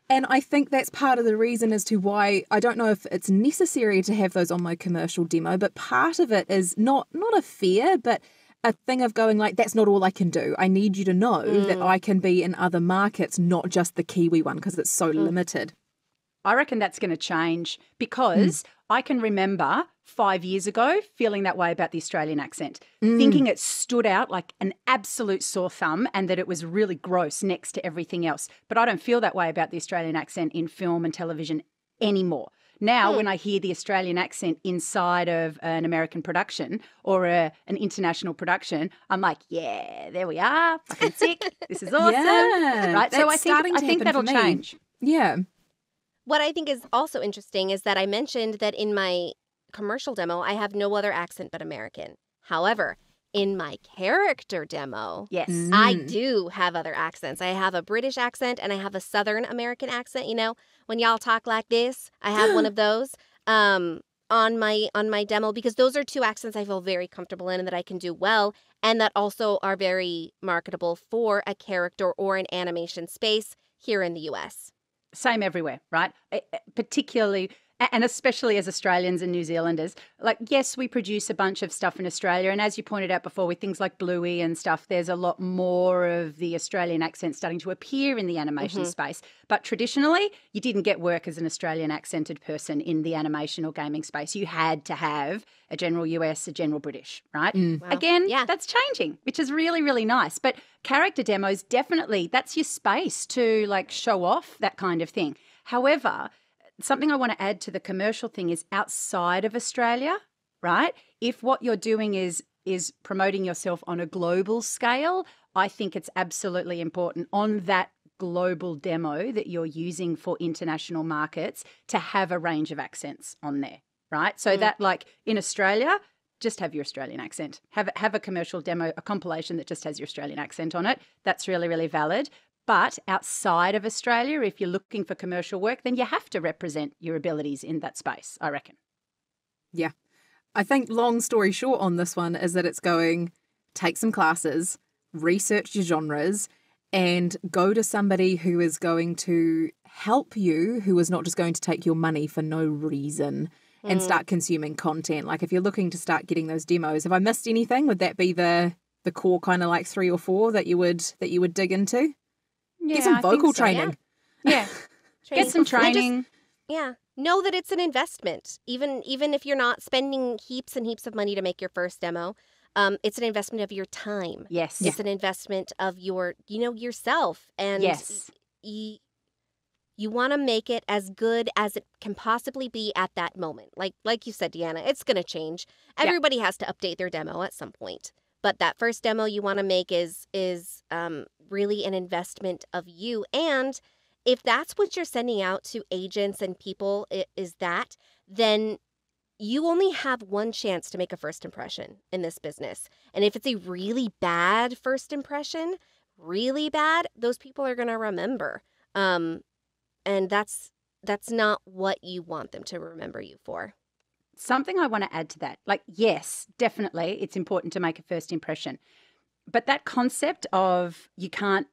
And I think that's part of the reason as to why I don't know if it's necessary to have those on my commercial demo, but part of it is not a fear, but a thing of going like, that's not all I can do. I need you to know that I can be in other markets, not just the Kiwi one, because it's so limited. I reckon that's going to change because I can remember 5 years ago feeling that way about the Australian accent, thinking it stood out like an absolute sore thumb and that it was really gross next to everything else. But I don't feel that way about the Australian accent in film and television anymore. Now, when I hear the Australian accent inside of an American production or an international production, I'm like, yeah, there we are, fucking sick. This is awesome. Yeah, right? So that's I think happen that'll for me. change. Yeah. What I think is also interesting is that I mentioned that in my commercial demo, I have no other accent but American. However, in my character demo, Yes. I do have other accents. I have a British accent and I have a Southern American accent. You know, when y'all talk like this, I have one of those on my demo because those are two accents I feel very comfortable in and that I can do well and that also are very marketable for a character or an animation space here in the US. Same everywhere, right? Particularly, and especially as Australians and New Zealanders, like, yes, we produce a bunch of stuff in Australia. And as you pointed out before, with things like Bluey and stuff, there's a lot more of the Australian accent starting to appear in the animation space. But traditionally, you didn't get work as an Australian accented person in the animation or gaming space. You had to have a general US, a general British, right? Wow. Again, Yeah. that's changing, which is really, really nice. But character demos, definitely, that's your space to like show off that kind of thing. However, something I want to add to the commercial thing is outside of Australia, right? If what you're doing is promoting yourself on a global scale, I think it's absolutely important on that global demo that you're using for international markets to have a range of accents on there, right? So that like in Australia, just have your Australian accent. Have a commercial demo, a compilation that just has your Australian accent on it. That's really, really valid. But outside of Australia, if you're looking for commercial work, then you have to represent your abilities in that space, I reckon. Yeah. I think long story short on this one is that it's going, take some classes, research your genres, and go to somebody who is going to help you, who is not just going to take your money for no reason, and start consuming content. Like if you're looking to start getting those demos, have I missed anything? Would that be the core kind of like 3 or 4 that you would dig into? Yeah, Get some I think vocal so. training. Yeah. Get some training. Yeah. Know that it's an investment. Even if you're not spending heaps and heaps of money to make your first demo, it's an investment of your time. Yes. It's an investment of your, yourself. And Yes. you want to make it as good as it can possibly be at that moment. Like you said, Deanna, it's going to change. Everybody has to update their demo at some point. But that first demo you want to make is really an investment of you. And if that's what you're sending out to agents and people, then you only have one chance to make a first impression in this business. And if it's a really bad first impression, really bad, those people are going to remember. And that's not what you want them to remember you for. Something I want to add to that, like, yes, definitely, it's important to make a first impression. But that concept of you can't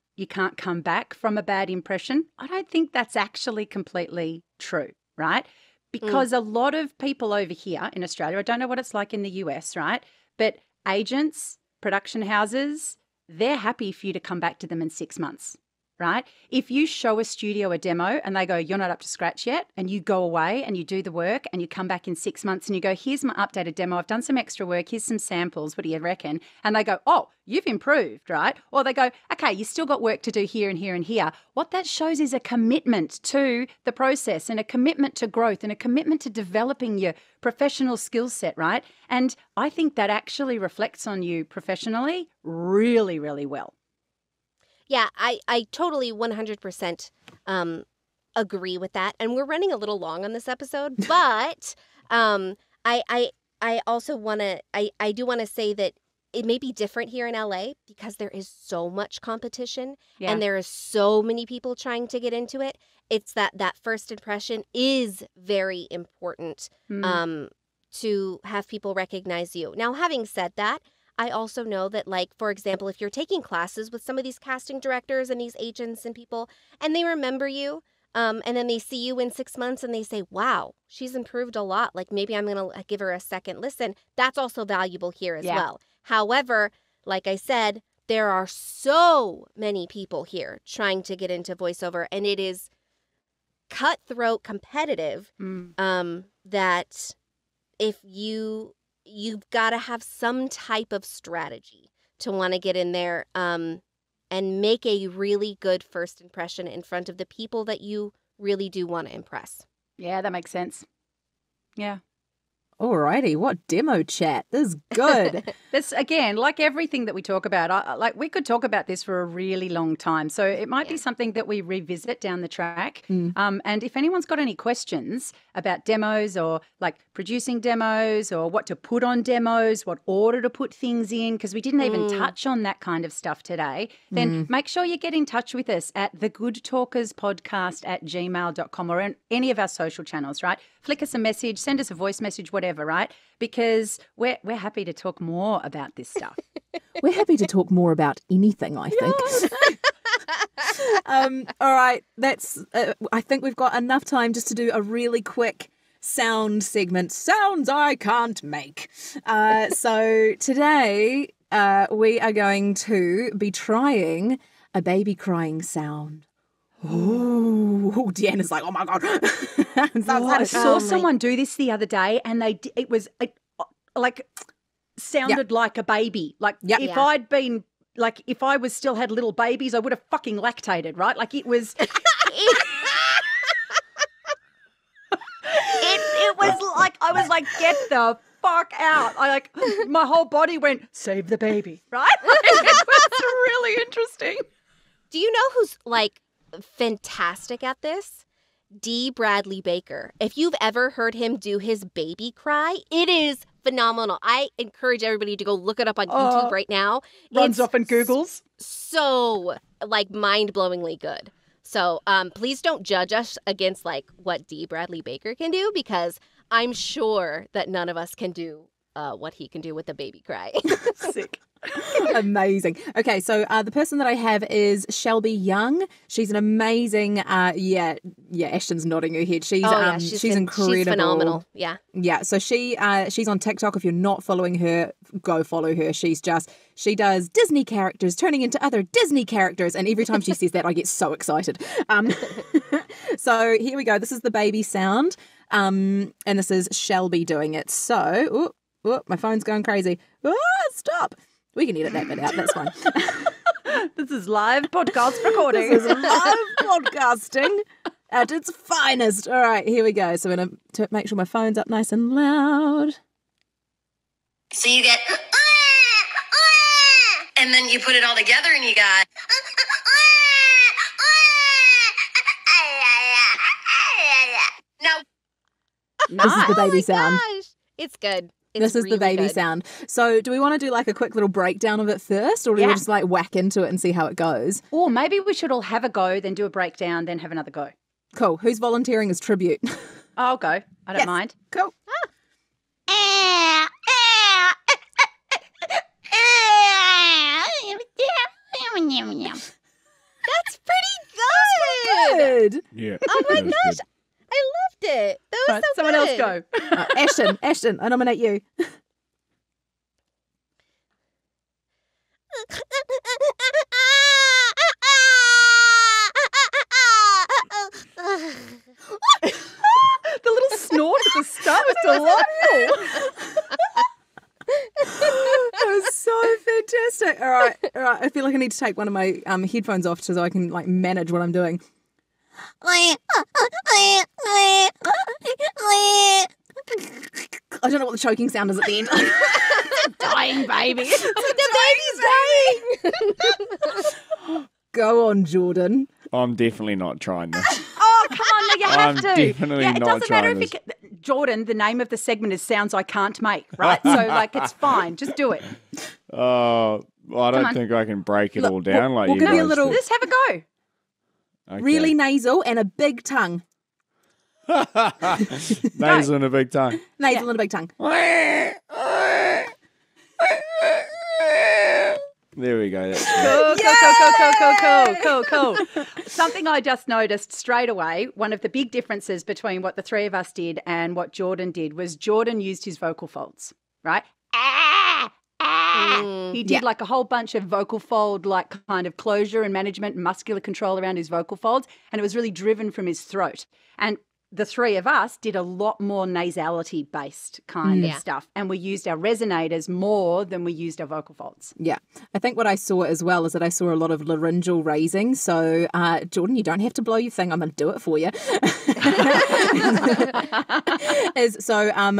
come back from a bad impression, I don't think that's actually completely true, right? Because a lot of people over here in Australia, I don't know what it's like in the US, right? But agents, production houses, they're happy for you to come back to them in 6 months, right? If you show a studio a demo and they go, you're not up to scratch yet, and you go away and you do the work and you come back in 6 months and you go, here's my updated demo, I've done some extra work, here's some samples, what do you reckon? And they go, oh, you've improved, right? Or they go, okay, you still got work to do here and here and here. What that shows is a commitment to the process and a commitment to growth and a commitment to developing your professional skill set, right? And I think that actually reflects on you professionally really, really well. Yeah, I totally 100% agree with that. And we're running a little long on this episode, but I also want to, I do want to say that it may be different here in LA because there is so much competition and there are so many people trying to get into it. It's that first impression is very important to have people recognize you. Now, having said that, I also know that, like, for example, if you're taking classes with some of these casting directors and these agents and people, and they remember you, and then they see you in 6 months and they say, wow, she's improved a lot. Like, maybe I'm going to give her a second listen. That's also valuable here as well. However, like I said, there are so many people here trying to get into voiceover, and it is cutthroat competitive that if you've got to have some type of strategy to want to get in there and make a really good first impression in front of the people that you really do want to impress. Yeah, that makes sense. Yeah. Alrighty, what demo chat? This is good. This, again, like everything that we talk about, like we could talk about this for a really long time. So it might be something that we revisit down the track. And if anyone's got any questions about demos or like producing demos or what to put on demos, what order to put things in, because we didn't even touch on that kind of stuff today, then make sure you get in touch with us at thegoodtalkerspodcast@gmail.com or on any of our social channels, right? Flick us a message, send us a voice message, whatever, right? Because we're happy to talk more about this stuff. We're happy to talk more about anything, I think. All right, that's. I think we've got enough time just to do a really quick sound segment. Sounds I can't make. So today we are going to be trying a baby crying sound. Ooh, Deanna's like, oh my God. I saw someone do this the other day and it was like sounded like a baby. Like if I'd been, like if I was still had little babies, I would have fucking lactated, right? Like it was... It was like, I was like, get the fuck out. My whole body went, save the baby, right? It was really interesting. Do you know who's like fantastic at this? D. Bradley Baker. If you've ever heard him do his baby cry, it is phenomenal. I encourage everybody to go look it up on YouTube right now. Runs off and Googles. So like mind-blowingly good. So please don't judge us against like what D. Bradley Baker can do, because I'm sure that none of us can do what he can do with a baby cry. Sick. Amazing. Okay, so the person that I have is Shelby Young. She's an amazing, Ashton's nodding her head. She's incredible. She's phenomenal. Yeah. Yeah, so she's on TikTok. If you're not following her, go follow her. She does Disney characters turning into other Disney characters, and every time she says that, I get so excited. So here we go. This is the baby sound, and this is Shelby doing it. So, my phone's going crazy. Stop. We can edit that bit out. That's fine. This is live podcast recording. This is live podcasting at its finest. All right, here we go. So I'm going to make sure my phone's up nice and loud. So you get, and then you put it all together and you got, This is the baby sound. Gosh. It's good. This is really the baby good. sound. So do we want to do like a quick little breakdown of it first, or do we just like whack into it and see how it goes? Or maybe we should all have a go, then do a breakdown, then have another go. Cool. Who's volunteering as tribute? I'll go. I don't mind. Cool. That's pretty good. Good. Yeah. Oh my that was gosh. good. I loved it. That was Right, so someone good. else go. Ashton, I nominate you. The little snort at the start was delightful. That was so fantastic. All right. I feel like I need to take one of my headphones off so I can like manage what I'm doing. I don't know what the choking sound is at the end. Dying baby. The baby's dying. Go on, Jordan. I'm definitely not trying this. Oh, come on, no, you have I'm to. definitely it not doesn't matter trying if Jordan, the name of the segment is Sounds I Can't Make, right? So, like, it's fine. Just do it. Oh, I don't on. think I can break it Look, all down like we'll you give you a guys little- do. Just have a go. Okay. Really nasal and a big tongue. Nasal and a big tongue. Nasal and a big tongue. There we go. That's Cool. Something I just noticed straight away, one of the big differences between what the three of us did and what Jordan did was Jordan used his vocal folds, right? He did like a whole bunch of vocal fold, like kind of closure and management and muscular control around his vocal folds. And it was really driven from his throat. And the three of us did a lot more nasality based kind of stuff. And we used our resonators more than we used our vocal folds. Yeah. I think what I saw as well is that I saw a lot of laryngeal raising. So, Jordan, you don't have to blow your thing. I'm going to do it for you.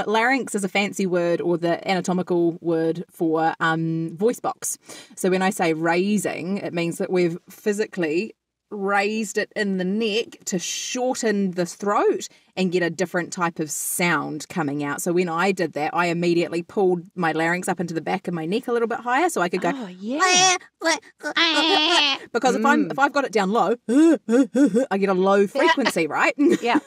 Larynx is a fancy word or the anatomical word for voice box. So when I say raising, it means that we've physically raised it in the neck to shorten the throat and get a different type of sound coming out. So when I did that, I immediately pulled my larynx up into the back of my neck a little bit higher so I could go, Oh, yeah. because if I've got it down low, I get a low frequency, right? Yeah.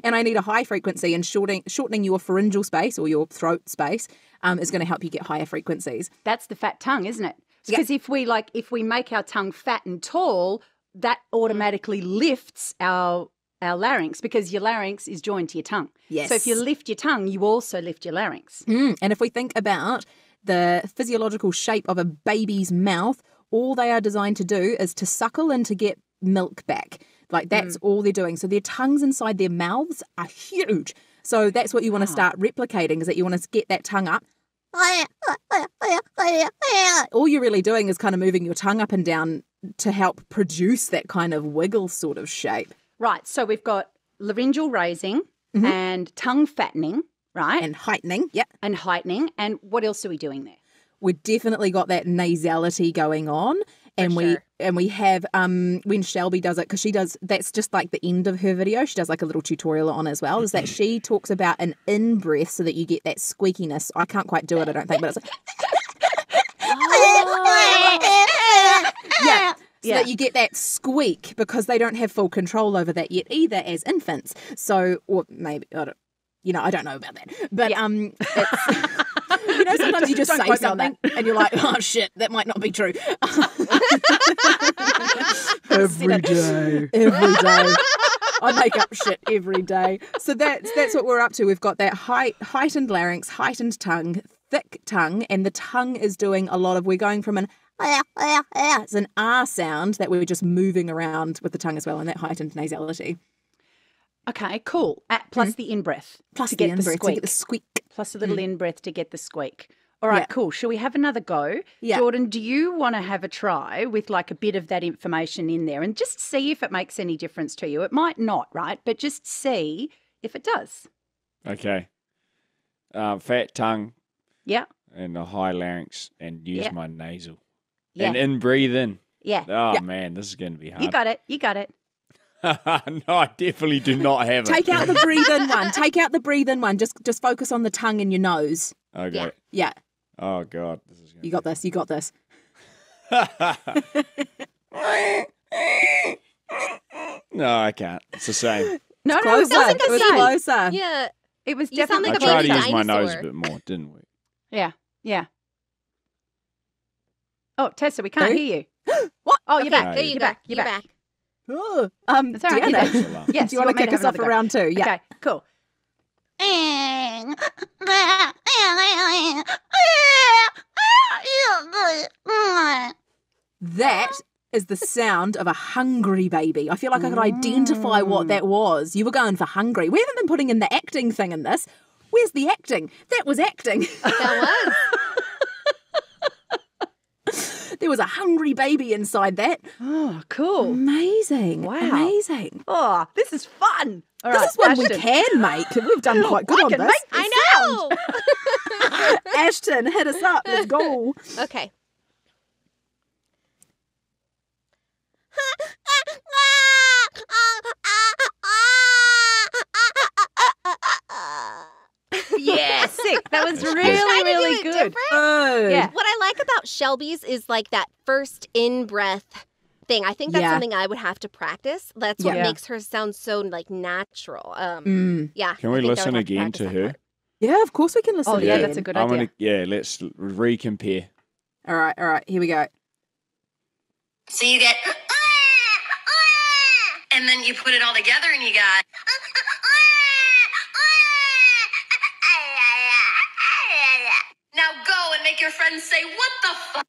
And I need a high frequency, and shortening your pharyngeal space or your throat space is going to help you get higher frequencies. That's the fat tongue, isn't it? Because if we make our tongue fat and tall, that automatically lifts our larynx because your larynx is joined to your tongue. Yes. So if you lift your tongue, you also lift your larynx. And if we think about the physiological shape of a baby's mouth, all they are designed to do is to suckle and to get milk back. Like that's all they're doing. So their tongues inside their mouths are huge. So that's what you want to start replicating, is that you want to get that tongue up. All you're really doing is kind of moving your tongue up and down to help produce that kind of wiggle sort of shape. Right. So we've got laryngeal raising and tongue fattening, right? And heightening, yep. And heightening. And what else are we doing there? We've definitely got that nasality going on. And we have when Shelby does it, because that's just like the end of her video, she does like a little tutorial on as well, is that she talks about an in breath so that you get that squeakiness. I can't quite do it, I don't think, but it's like so that you get that squeak, because they don't have full control over that yet either as infants. So, or maybe I don't know about that, but it's sometimes you just Don't say quote me on something and you're like, oh shit, that might not be true. Every day. I make up shit every day. So that's what we're up to. We've got that heightened larynx, heightened tongue, thick tongue, and the tongue is doing a lot of, we're going from it's an R sound that we're just moving around with the tongue as well, and that heightened nasality. Okay, cool. Plus the in-breath. Plus to the get the in-breath, squeak. to get the squeak. Plus a little in-breath to get the squeak. All right, cool. Shall we have another go? Yeah. Jordan, do you want to have a try with like a bit of that information in there and just see if it makes any difference to you? It might not, right? But just see if it does. Okay. Fat tongue Yeah. and a high larynx, and use my nasal. Yeah. And in breathe in. Yeah. Oh, man, this is going to be hard. You got it. You got it. No, I definitely do not have it. Take out the breathe in one. Take out the breathe in one. Just focus on the tongue in your nose. Okay. Yeah. Oh, God. This is You got this. You got this. No, I can't. It's the same. No, Closer. it It was wasn't. closer. Yeah. It was You sound definitely like I a tried to baby use my nose a dinosaur. bit more, didn't we? Yeah. Yeah. Oh, Tessa, we can't Who? hear you. What? Oh, you're Okay, back. there you You're go. back. You're back. Oh, That's all right. Deanna, You're back. Thanks a lot. Yes. do you want to me kick us have off another go? around two? Yeah. Okay, cool. That is the sound of a hungry baby. I feel like I could identify what that was. You were going for hungry. We haven't been putting in the acting thing in this. Where's the acting? That was acting. That was. There was a hungry baby inside that. Oh, cool. Amazing. Wow. Amazing. Oh, this is fun. All This right, is one we Ashton. can make. We've done quite good I on can this. make this I know. Ashton, hit us up. Let's go. Okay. is That's really, good. Try to do really it good. different. Oh. Yeah. What I like about Shelby's is like that first in-breath thing. I think that's Yeah. something I would have to practice. That's what Yeah. makes her sound so like natural. Mm. Yeah. Can I we think I would listen have again practice to that her? part. Yeah, of course we can listen Oh, yeah, again. that's a good I'm idea. let's recompare. All right, here we go. So you get, and then you put it all together and you got. Now go and make your friends say, "What the fuck?"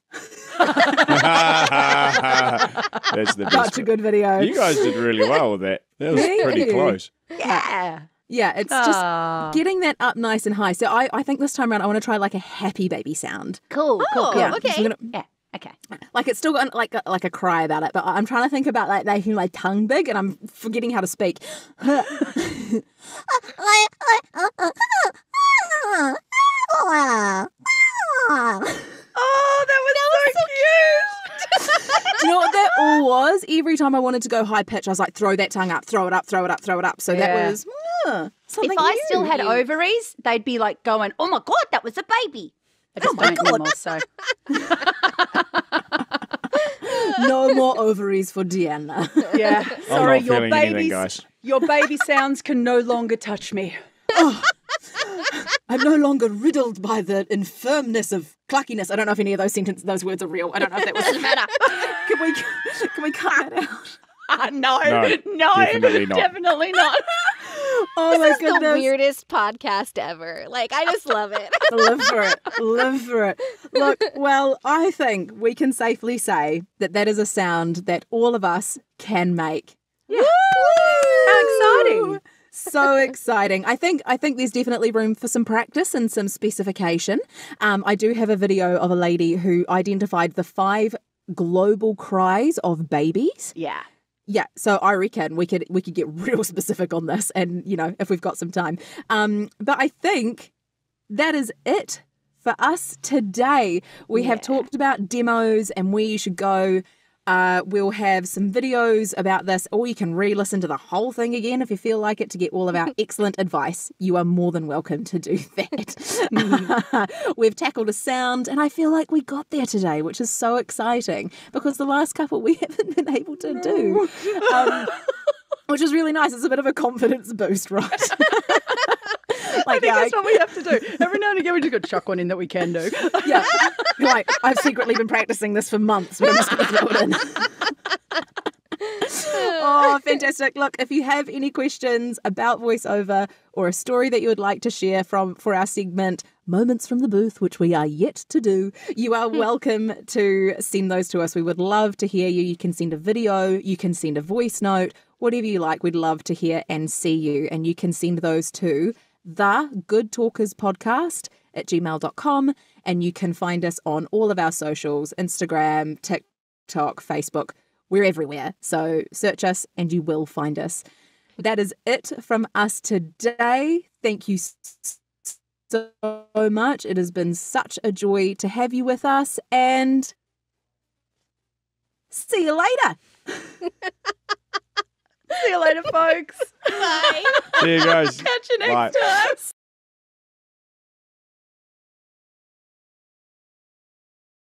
That's the best. Such a good video. You guys did really well with that. That was Thank pretty you. close. Yeah. Yeah, it's just getting that up nice and high. So I think this time around I want to try like a happy baby sound. Cool. Oh, Yeah. okay. So we're gonna- Yeah. Okay. like it's still got like a cry about it, but I'm trying to think about like making my tongue big and I'm forgetting how to speak. Oh, that was so cute. Do you know what that all was? Every time I wanted to go high pitch, I was like, throw that tongue up, throw it up, throw it up, throw it up. So Yeah. that was something If I new. still had ovaries, they'd be like going, "Oh my god, that was a baby." I just don't anymore. So No more ovaries for Deanna. yeah. I'm Sorry, not your feeling anything, babies. guys. Your baby sounds can no longer touch me. I'm no longer riddled by the infirmness of cluckiness. I don't know if any of those words are real. I don't know if that was matter. Can we cut that out? No, definitely not. definitely not. Oh my This is the goodness. weirdest podcast ever. Like, I just love it. Live for it. Live for it. Look, well, I think we can safely say that that is a sound that all of us can make. Yeah. How exciting. So exciting. I think there's definitely room for some practice and some specification. I do have a video of a lady who identified the 5 global cries of babies. Yeah. Yeah, so I reckon we could get real specific on this, and if we've got some time. But I think that is it for us today. We have talked about demos and where you should go. We'll have some videos about this, or you can re-listen to the whole thing again if you feel like it to get all of our excellent advice. You are more than welcome to do that. We've tackled a sound, and I feel like we got there today, which is so exciting because the last couple we haven't been able to do, which is really nice. It's a bit of a confidence boost, right? I think that's what we have to do. Every now and again, we just got to chuck one in that we can do. Yeah, like I've secretly been practicing this for months, but I'm just going to throw it in. Oh, fantastic. Look, if you have any questions about voiceover or a story that you would like to share for our segment Moments from the Booth, which we are yet to do, you are welcome to send those to us. We would love to hear you. You can send a video, you can send a voice note, whatever you like. We'd love to hear and see you. And you can send those to thegoodtalkerspodcast@gmail.com, and you can find us on all of our socials, Instagram, TikTok, Facebook. We're everywhere. So search us and you will find us. That is it from us today. Thank you so much. It has been such a joy to have you with us, and see you later. See you later, folks. Bye. See you guys. Catch you next Bye. time.